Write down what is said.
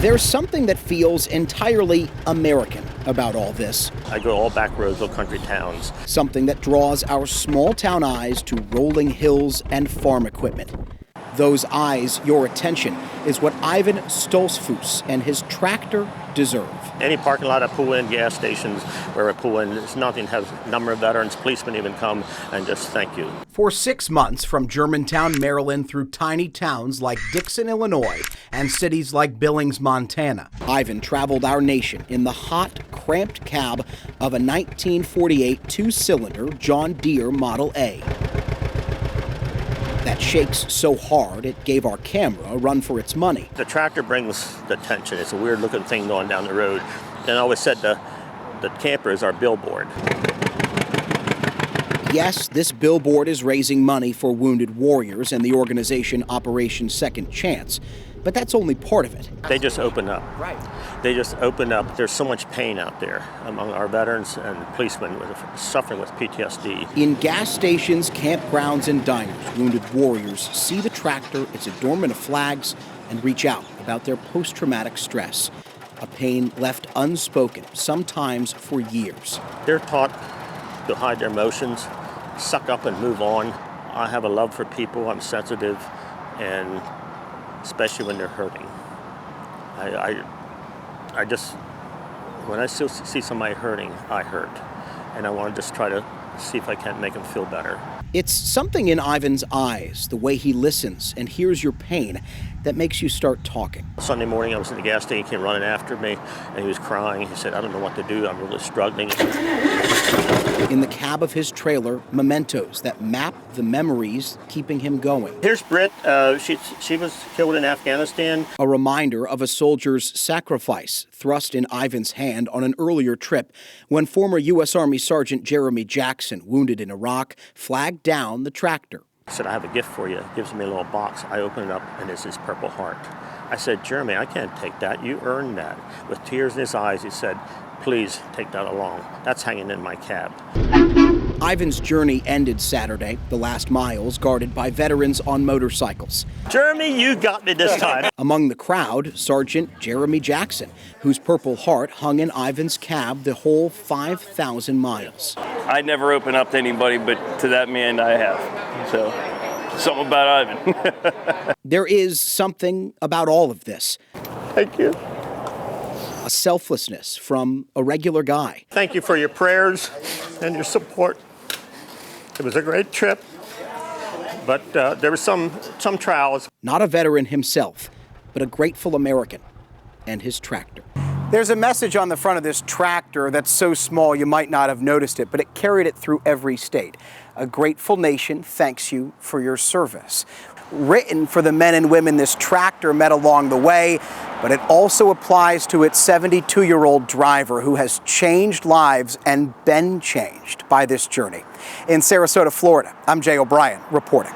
There's something that feels entirely American about all this. I go all back roads, little country towns. Something that draws our small town eyes to rolling hills and farm equipment. Those eyes, your attention, is what Ivan Stolzfus and his tractor deserve. Any parking lot I pull in, gas stations where I pull in, it's nothing, has a number of veterans, policemen even come and just thank you. For 6 months, from Germantown, Maryland, through tiny towns like Dixon, Illinois, and cities like Billings, Montana, Ivan traveled our nation in the hot, cramped cab of a 1948 two-cylinder John Deere Model A. That shakes so hard it gave our camera a run for its money. The tractor brings the tension. It's a weird looking thing going down the road. And I always said the camper is our billboard. Yes, this billboard is raising money for wounded warriors and the organization Operation Second Chance. But that's only part of it. They just open up. Right. They just open up. There's so much pain out there among our veterans and policemen suffering with PTSD. In gas stations, campgrounds, and diners, wounded warriors see the tractor, its adornment of flags, and reach out about their post-traumatic stress, a pain left unspoken, sometimes for years. They're taught to hide their emotions, suck up and move on. I have a love for people. I'm sensitive, and especially when they're hurting. I just, when I still see somebody hurting, I hurt. And I want to just try to see if I can't make them feel better. It's something in Ivan's eyes, the way he listens and hears your pain, that makes you start talking. Sunday morning, I was in the gas station, he came running after me, and he was crying. He said, I don't know what to do, I'm really struggling. In the cab of his trailer, mementos that map the memories keeping him going. Here's Britt. She was killed in Afghanistan. A reminder of a soldier's sacrifice thrust in Ivan's hand on an earlier trip when former U.S. Army Sergeant Jeremy Jackson, wounded in Iraq, flagged down the tractor. He said, I have a gift for you. He gives me a little box. I open it up, and it's his Purple Heart. I said, Jeremy, I can't take that. You earned that. With tears in his eyes, he said, please take that along. That's hanging in my cab. Ivan's journey ended Saturday, the last miles guarded by veterans on motorcycles. Jeremy, you got me this time. Among the crowd, Sergeant Jeremy Jackson, whose Purple Heart hung in Ivan's cab the whole 5,000 miles. I never open up to anybody, but to that man I have. So, something about Ivan. There is something about all of this. Thank you. A selflessness from a regular guy. Thank you for your prayers and your support. It was a great trip, but there were some trials. Not a veteran himself, but a grateful American and his tractor. There's a message on the front of this tractor that's so small you might not have noticed it, but it carried it through every state. A grateful nation thanks you for your service. Written for the men and women this tractor met along the way, but it also applies to its 72-year-old driver who has changed lives and been changed by this journey. In Sarasota, Florida, I'm Jay O'Brien reporting.